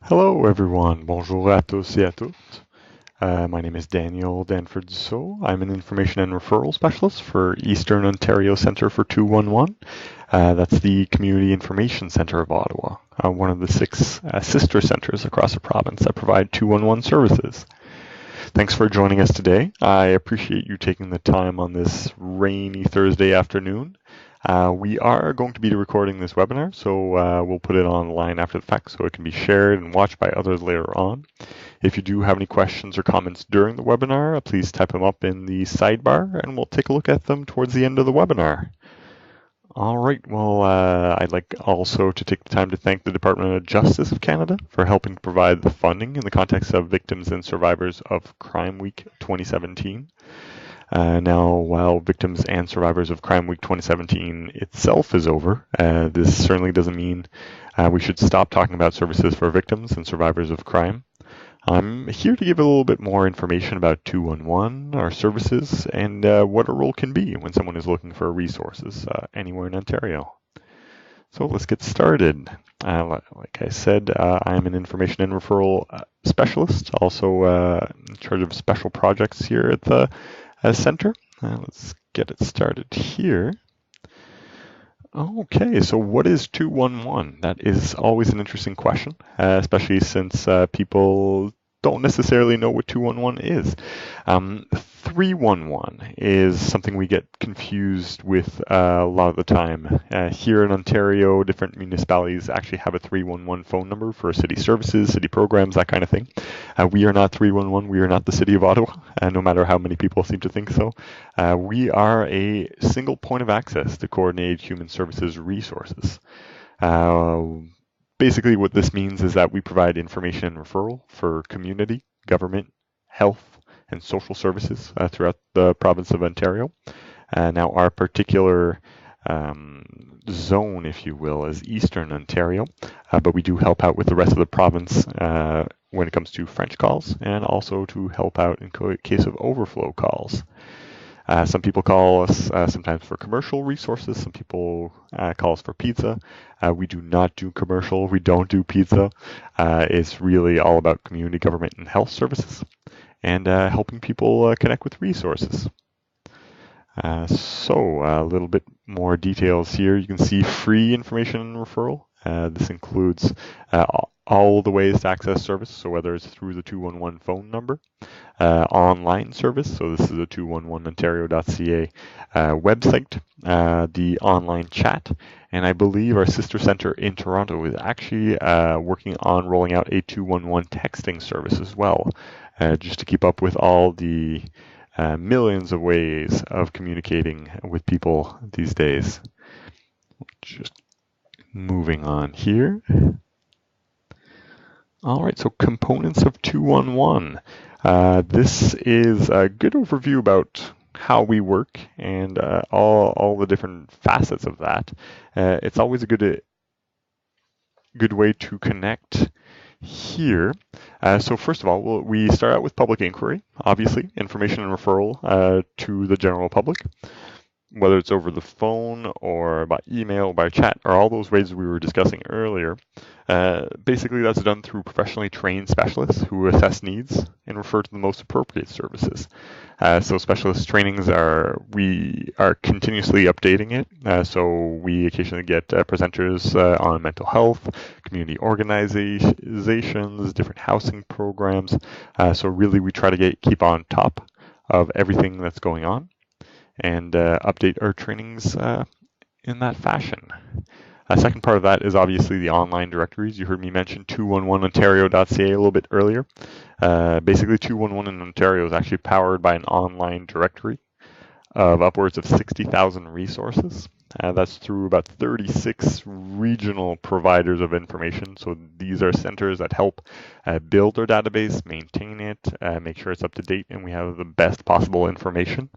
Hello everyone, bonjour à tous et à toutes. My name is Daniel Danford Dussault. I'm an information and referral specialist for Eastern Ontario Centre for 211. That's the Community Information Centre of Ottawa, one of the six sister centres across the province that provide 211 services. Thanks for joining us today. I appreciate you taking the time on this rainy Thursday afternoon. We are going to be recording this webinar, so we'll put it online after the fact so it can be shared and watched by others later on. If you do have any questions or comments during the webinar, please type them up in the sidebar and we'll take a look at them towards the end of the webinar. All right, well, I'd like also to take the time to thank the Department of Justice of Canada for helping provide the funding in the context of Victims and Survivors of Crime Week 2017. Now, while Victims and Survivors of Crime Week 2017 itself is over, this certainly doesn't mean we should stop talking about services for victims and survivors of crime. I'm here to give a little bit more information about 211, our services, and what a role can be when someone is looking for resources anywhere in Ontario. So let's get started. Like I said, I'm an information and referral specialist, also in charge of special projects here at the center. Let's get it started here. Okay, so what is 211? That is always an interesting question, especially since people don't necessarily know what 211 is. 311 is something we get confused with a lot of the time. Here in Ontario, different municipalities actually have a 311 phone number for city services, city programs, that kind of thing. We are not 311. We are not the city of Ottawa, no matter how many people seem to think so. We are a single point of access to coordinated human services resources. Basically, what this means is that we provide information and referral for community, government, health, and social services throughout the province of Ontario. Now, our particular zone, if you will, is Eastern Ontario, but we do help out with the rest of the province when it comes to French calls, and also to help out in case of overflow calls. Some people call us sometimes for commercial resources. Some people call us for pizza. We do not do commercial. We don't do pizza. It's really all about community, government, and health services, and helping people connect with resources. So a little bit more details here. You can see free information and referral. This includes all the ways to access service, so whether it's through the 211 phone number, online service, so this is a 211ontario.ca website, the online chat, and I believe our sister center in Toronto is actually working on rolling out a 211 texting service as well, just to keep up with all the millions of ways of communicating with people these days. Just moving on here. All right, so components of 211. This is a good overview about how we work and all the different facets of that. It's always a good way to connect here. So first of all, we start out with public inquiry, obviously, information and referral to the general public, whether it's over the phone or by email, by chat, or all those ways we were discussing earlier. Basically, that's done through professionally trained specialists who assess needs and refer to the most appropriate services. So specialist trainings we are continuously updating it. So we occasionally get presenters on mental health, community organizations, different housing programs. So really, we try to keep on top of everything that's going on and update our trainings in that fashion. A second part of that is obviously the online directories. You heard me mention 211ontario.ca a little bit earlier. Basically, 211 in Ontario is actually powered by an online directory of upwards of 60,000 resources. That's through about 36 regional providers of information. So these are centers that help build our database, maintain it, make sure it's up to date, and we have the best possible information.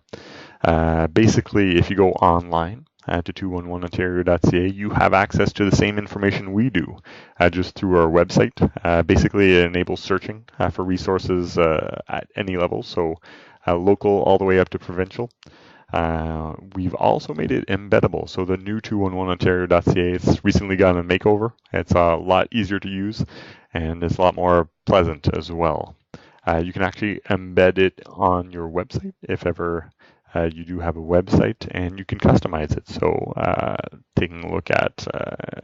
Basically, if you go online to 211ontario.ca, you have access to the same information we do, just through our website. Basically, it enables searching for resources at any level, so local all the way up to provincial. We've also made it embeddable. So the new 211ontario.ca, it's recently gotten a makeover. It's a lot easier to use, and it's a lot more pleasant as well. You can actually embed it on your website if ever you do have a website, and you can customize it. So taking a look at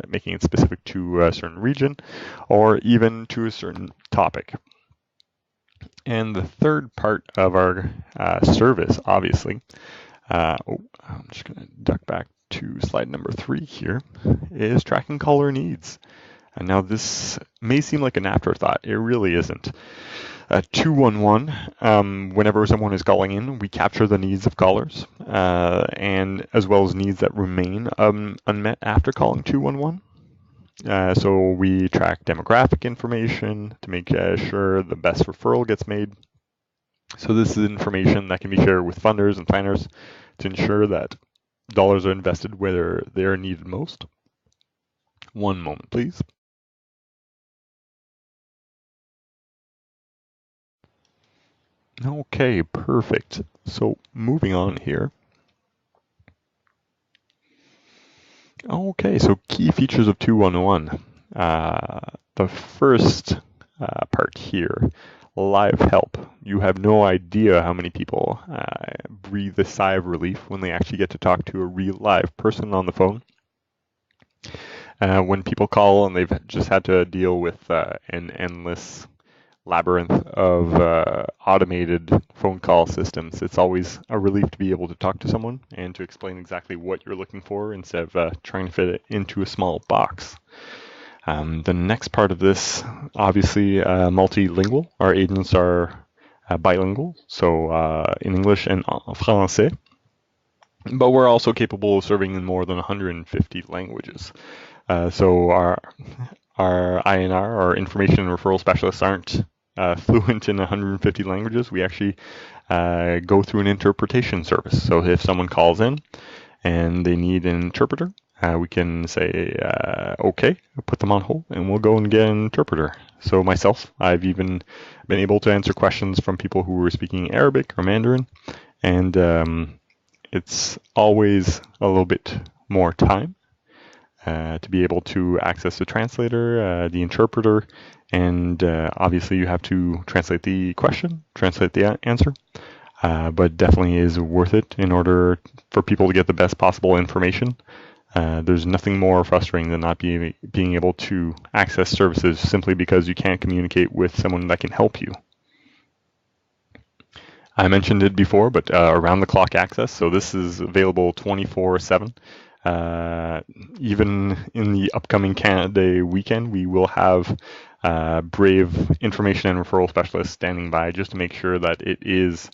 making it specific to a certain region or even to a certain topic. And the third part of our service, obviously, I'm just going to duck back to slide number 3 here, is tracking caller needs. And now this may seem like an afterthought. It really isn't. 211, whenever someone is calling in, we capture the needs of callers, and as well as needs that remain unmet after calling 211. So we track demographic information to make sure the best referral gets made. So this is information that can be shared with funders and planners to ensure that dollars are invested where they are needed most. One moment, please. Okay, perfect. So moving on here. Okay, so key features of 211. The first part here, live help. You have no idea how many people breathe a sigh of relief when they actually get to talk to a real live person on the phone. When people call and they've just had to deal with an endless labyrinth of automated phone call systems, it's always a relief to be able to talk to someone and to explain exactly what you're looking for instead of trying to fit it into a small box. The next part of this, obviously multilingual. Our agents are bilingual, so in English and français, but we're also capable of serving in more than 150 languages. So our INR, our information and referral specialists, aren't fluent in 150 languages. We actually go through an interpretation service. So if someone calls in and they need an interpreter, we can say, okay, put them on hold, and we'll go and get an interpreter. So myself, I've even been able to answer questions from people who were speaking Arabic or Mandarin, and it's always a little bit more time to be able to access the translator, the interpreter, and obviously you have to translate the question, translate the answer, but definitely is worth it in order for people to get the best possible information. There's nothing more frustrating than not being able to access services simply because you can't communicate with someone that can help you. I mentioned it before, but around-the-clock access. So this is available 24/7. Even in the upcoming Canada Day weekend, we will have brave information and referral specialists standing by just to make sure that it is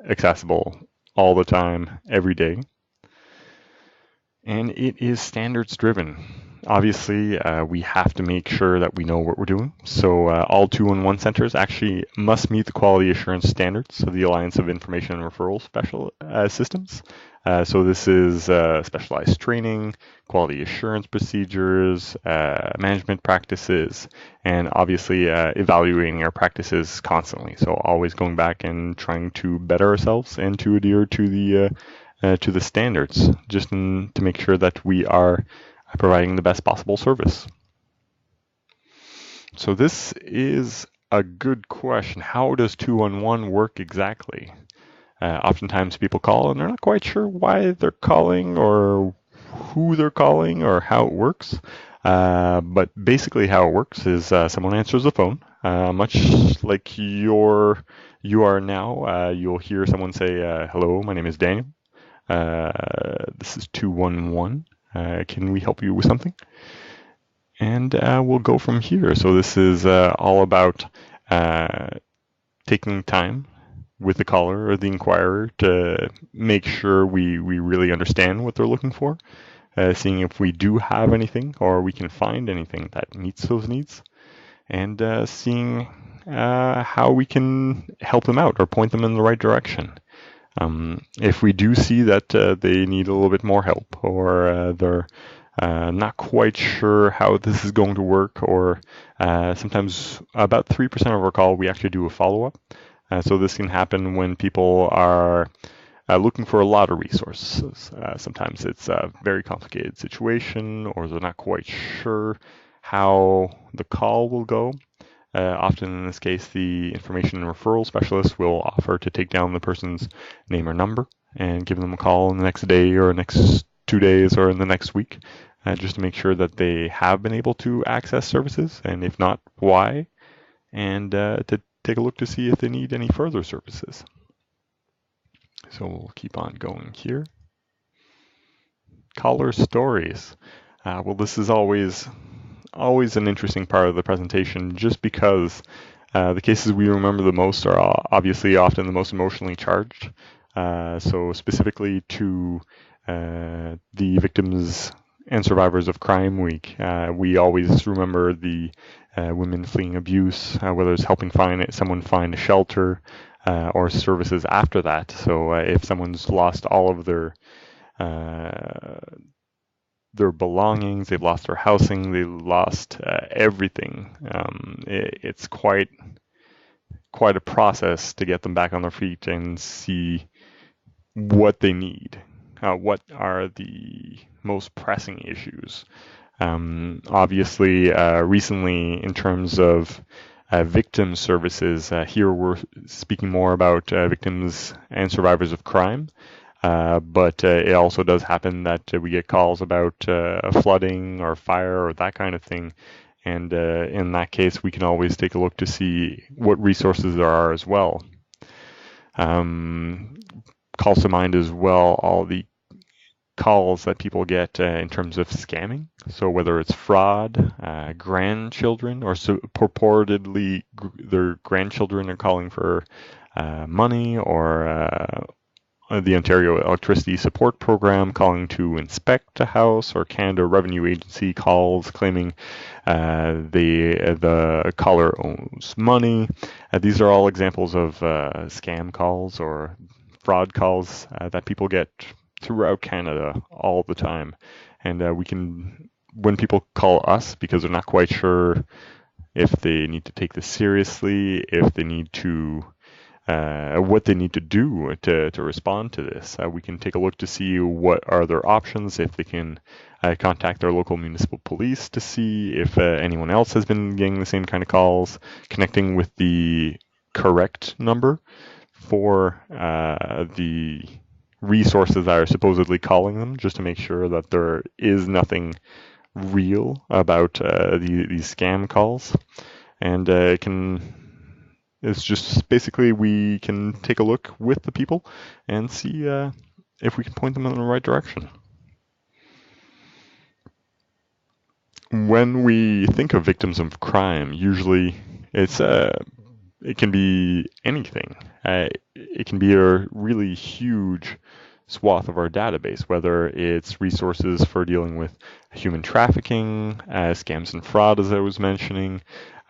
accessible all the time, every day. And it is standards driven. Obviously, we have to make sure that we know what we're doing. So all 211 centers actually must meet the quality assurance standards of the Alliance of Information and Referral Special Systems. So this is specialized training, quality assurance procedures, management practices, and obviously evaluating our practices constantly. So always going back and trying to better ourselves and to adhere to the standards, just to make sure that we are providing the best possible service. So this is a good question. How does 211 work exactly? Oftentimes people call and they're not quite sure why they're calling or who they're calling or how it works. But basically how it works is someone answers the phone, much like you are now. You'll hear someone say, hello, my name is Daniel. This is 211. Can we help you with something? And we'll go from here. So this is all about taking time with the caller or the inquirer to make sure we really understand what they're looking for, seeing if we do have anything or we can find anything that meets those needs, and seeing how we can help them out or point them in the right direction. If we do see that they need a little bit more help or they're not quite sure how this is going to work, or sometimes about 3% of our call we actually do a follow-up. So this can happen when people are looking for a lot of resources. Sometimes it's a very complicated situation, or they're not quite sure how the call will go. Often in this case, the information and referral specialist will offer to take down the person's name or number and give them a call in the next day or next 2 days or in the next week, just to make sure that they have been able to access services, and if not, why, and to take a look to see if they need any further services. So we'll keep on going here. Caller stories. Well, this is always an interesting part of the presentation, just because the cases we remember the most are obviously often the most emotionally charged. So specifically to the Victims and Survivors of Crime Week, we always remember the women fleeing abuse, whether it's helping someone find a shelter or services after that. So if someone's lost all of their belongings, they've lost their housing, they lost everything. It's quite a process to get them back on their feet and see what they need. What are the most pressing issues? Obviously, recently, in terms of victim services, here we're speaking more about victims and survivors of crime. But it also does happen that we get calls about flooding or fire or that kind of thing. And in that case, we can always take a look to see what resources there are as well. Calls to mind as well all the calls that people get in terms of scamming. So whether it's fraud, grandchildren, or purportedly their grandchildren are calling for money, or the Ontario Electricity Support Program calling to inspect a house, or Canada Revenue Agency calls claiming the caller owes money. These are all examples of scam calls or fraud calls that people get throughout Canada all the time. And when people call us because they're not quite sure if they need to take this seriously, if they need to what they need to do to respond to this. We can take a look to see what are their options, if they can contact their local municipal police to see if anyone else has been getting the same kind of calls, connecting with the correct number for the resources that are supposedly calling them, just to make sure that there is nothing real about these scam calls. And it's just basically we can take a look with the people and see if we can point them in the right direction. When we think of victims of crime, usually it can be anything. It can be a really huge swath of our database, whether it's resources for dealing with human trafficking, scams and fraud, as I was mentioning.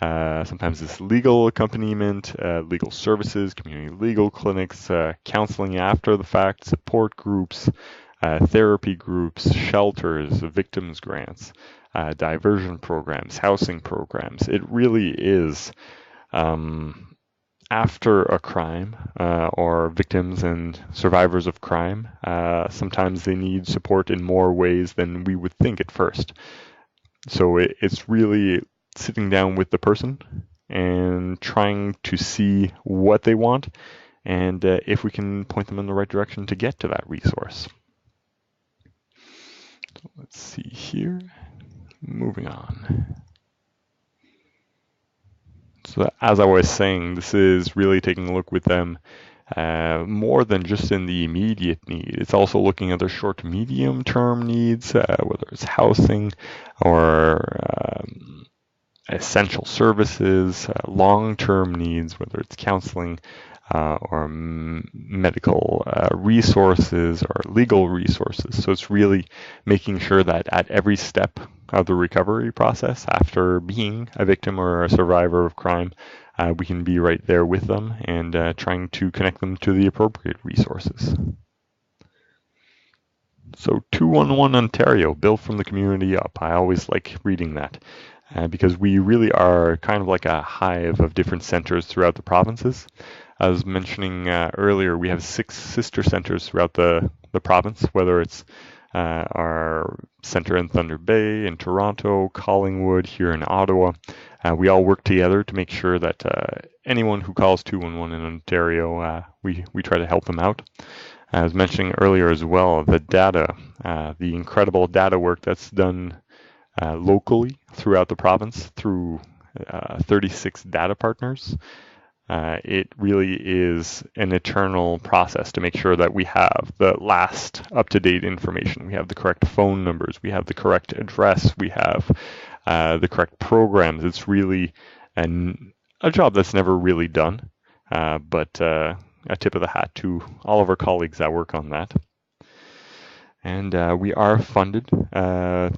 Sometimes it's legal accompaniment, legal services, community legal clinics, counseling after the fact, support groups, therapy groups, shelters, victims grants, diversion programs, housing programs. It really is after a crime or victims and survivors of crime. Sometimes they need support in more ways than we would think at first. So it's really sitting down with the person and trying to see what they want, and if we can point them in the right direction to get to that resource. So let's see here. Moving on. So as I was saying, this is really taking a look with them more than just in the immediate need. It's also looking at their short to medium term needs, whether it's housing or essential services, long-term needs, whether it's counseling or medical resources or legal resources. So it's really making sure that at every step of the recovery process, after being a victim or a survivor of crime, we can be right there with them and trying to connect them to the appropriate resources. So 211 Ontario, built from the community up. I always like reading that. Because we really are kind of like a hive of different centers throughout the provinces. As mentioning earlier, we have 6 sister centers throughout the province, whether it's our center in Thunder Bay, in Toronto, Collingwood, here in Ottawa. We all work together to make sure that anyone who calls 211 in Ontario, we try to help them out. As mentioning earlier as well, the data, the incredible data work that's done locally throughout the province through 36 data partners. It really is an eternal process to make sure that we have the last up-to-date information. We have the correct phone numbers. We have the correct address. We have the correct programs. It's really a job that's never really done, but a tip of the hat to all of our colleagues that work on that. And we are funded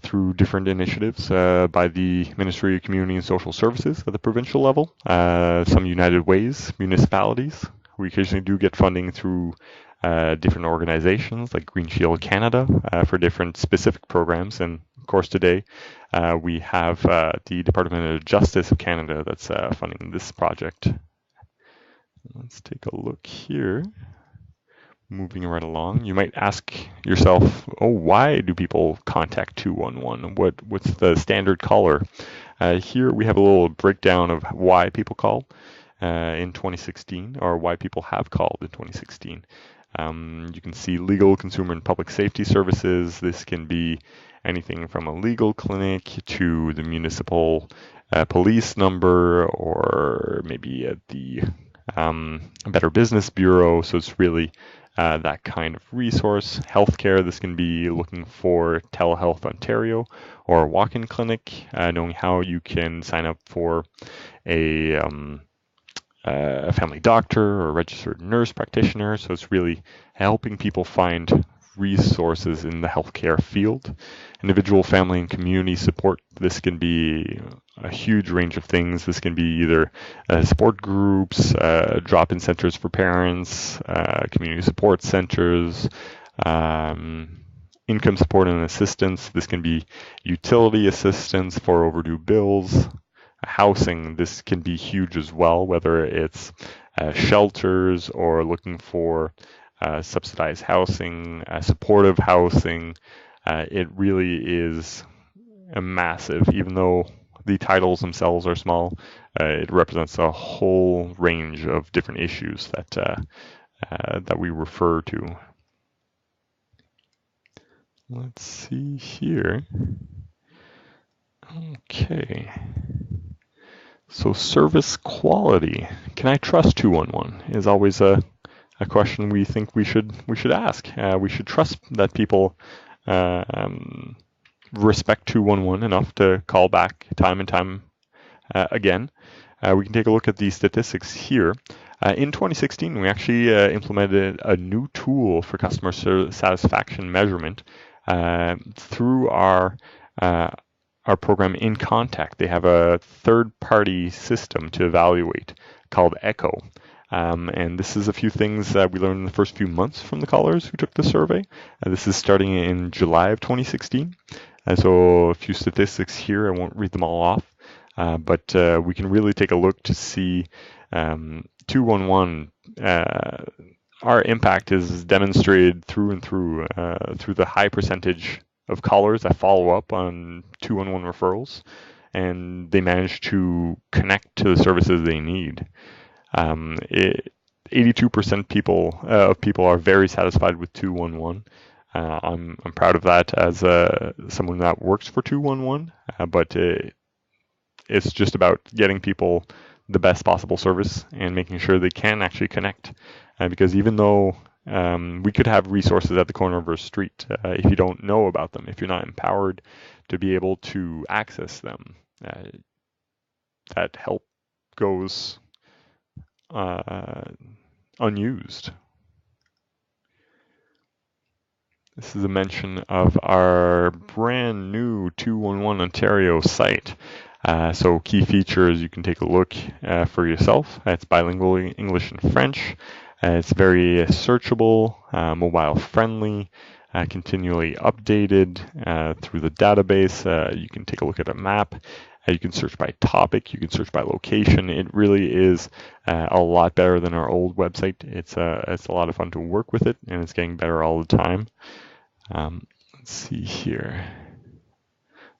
through different initiatives by the Ministry of Community and Social Services at the provincial level, some United Ways municipalities. We occasionally do get funding through different organizations like Green Shield Canada for different specific programs. And of course today we have the Department of Justice of Canada that's funding this project. Let's take a look here. Moving right along, you might ask yourself, oh, why do people contact 211? What's the standard caller? Here we have a little breakdown of why people call in 2016, or why people have called in 2016. You can see legal, consumer, and public safety services. This can be anything from a legal clinic to the municipal police number, or maybe at the Better Business Bureau. So it's really that kind of resource. Healthcare, this can be looking for Telehealth Ontario or a walk-in clinic, knowing how you can sign up for a family doctor or a registered nurse practitioner. So it's really helping people find resources in the healthcare field. Individual, family, and community support. This can be a huge range of things. This can be either support groups, drop-in centers for parents, community support centers, income support and assistance. This can be utility assistance for overdue bills. Housing, this can be huge as well, whether it's shelters or looking for subsidized housing, supportive housing. It really is a massive, even though the titles themselves are small, it represents a whole range of different issues that we refer to. Let's see here. Okay. So service quality. Can I trust 211 is always a question we think we should ask. We should trust that people respect 211 enough to call back time and time again. We can take a look at the statistics here. In 2016, we actually implemented a new tool for customer satisfaction measurement through our program In Contact. They have a third-party system to evaluate called Echo. And this is a few things that we learned in the first few months from the callers who took the survey. This is starting in July of 2016. So a few statistics here. I won't read them all off, but we can really take a look to see 211. Our impact is demonstrated through and through the high percentage of callers that follow up on 211 referrals, and they manage to connect to the services they need. 82% of people are very satisfied with 211. I'm proud of that as someone that works for 211, but it's just about getting people the best possible service and making sure they can actually connect. Because even though we could have resources at the corner of our street, if you don't know about them, if you're not empowered to be able to access them, that help goes unused. This is a mention of our brand new 211 Ontario site. So key features, you can take a look for yourself. It's bilingual English and French. It's very searchable, mobile friendly, continually updated through the database. You can take a look at a map. You can search by topic, you can search by location. It really is a lot better than our old website. It's a lot of fun to work with it, and it's getting better all the time. Let's see here.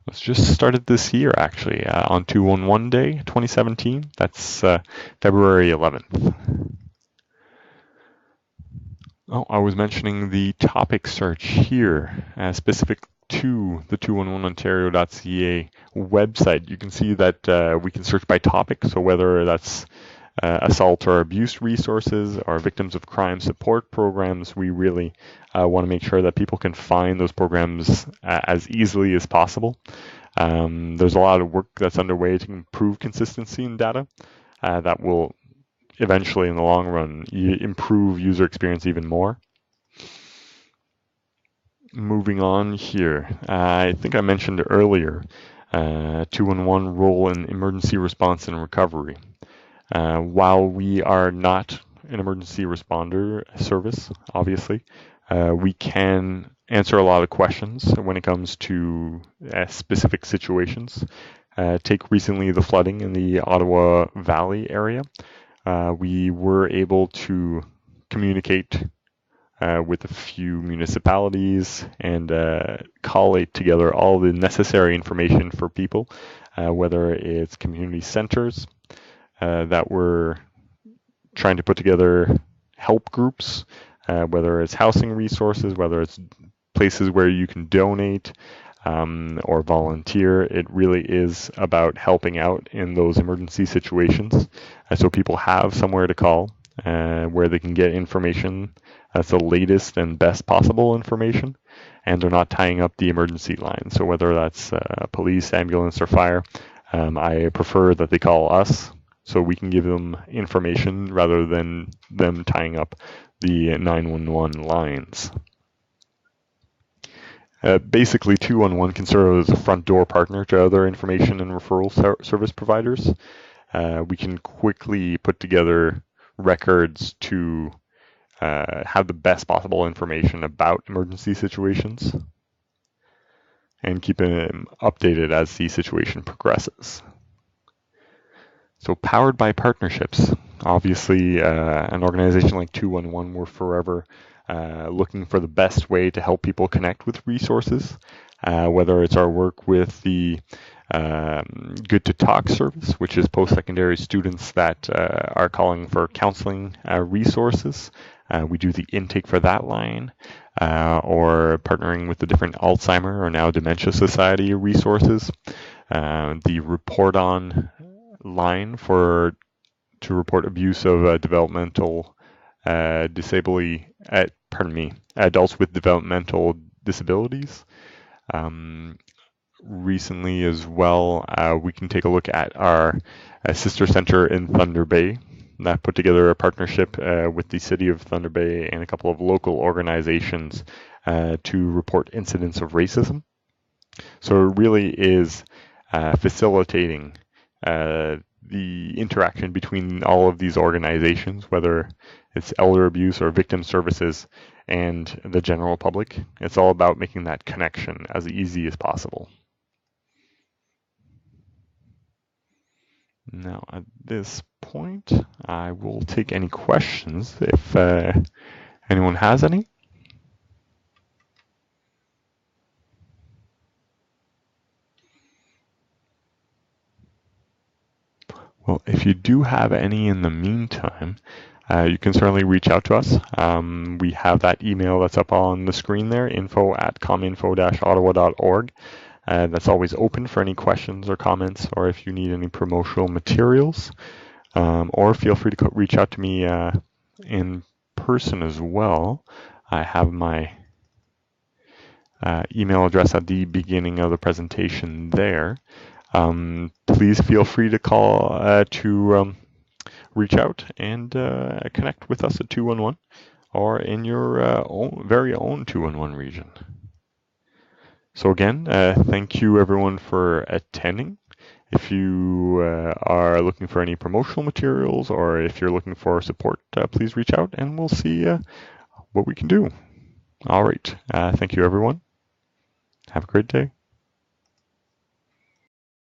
It's just started this year, actually, on 211 Day 2017. That's February 11th. Oh, I was mentioning the topic search here, specific to the 211ontario.ca website. You can see that we can search by topic, so whether that's assault or abuse resources or victims of crime support programs, we really want to make sure that people can find those programs as easily as possible. There's a lot of work that's underway to improve consistency in data that will eventually, in the long run, improve user experience even more. Moving on here, I think I mentioned earlier 211 role in emergency response and recovery. While we are not an emergency responder service, obviously, we can answer a lot of questions when it comes to specific situations. Take recently the flooding in the Ottawa Valley area. We were able to communicate with a few municipalities and collate together all the necessary information for people, whether it's community centers that were trying to put together help groups, whether it's housing resources, whether it's places where you can donate or volunteer. It really is about helping out in those emergency situations, so people have somewhere to call where they can get information that's the latest and best possible information, and they're not tying up the emergency line. So whether that's police, ambulance, or fire, I prefer that they call us so we can give them information rather than them tying up the 911 lines. Basically, 211 can serve as a front door partner to other information and referral service providers. We can quickly put together records to have the best possible information about emergency situations and keep them updated as the situation progresses. So powered by partnerships, obviously an organization like 211, we're forever looking for the best way to help people connect with resources, whether it's our work with the Good to Talk service, which is post-secondary students that are calling for counseling resources. We do the intake for that line, or partnering with the different Alzheimer or now Dementia Society resources. The report on line to report abuse of developmental adults with developmental disabilities. Recently as well, we can take a look at our sister center in Thunder Bay that put together a partnership with the city of Thunder Bay and a couple of local organizations to report incidents of racism. So it really is facilitating the interaction between all of these organizations, whether it's elder abuse or victim services and the general public. It's all about making that connection as easy as possible. Now, at this point, I will take any questions if anyone has any. Well, if you do have any in the meantime, you can certainly reach out to us. We have that email that's up on the screen there, info@cominfo-ottawa.org. That's always open for any questions or comments, or if you need any promotional materials, or feel free to reach out to me in person as well. I have my email address at the beginning of the presentation there. Please feel free to call to reach out and connect with us at 211 or in your very own 211 region. So again, thank you everyone for attending. If you are looking for any promotional materials or if you're looking for support, please reach out and we'll see what we can do. All right. Thank you everyone. Have a great day.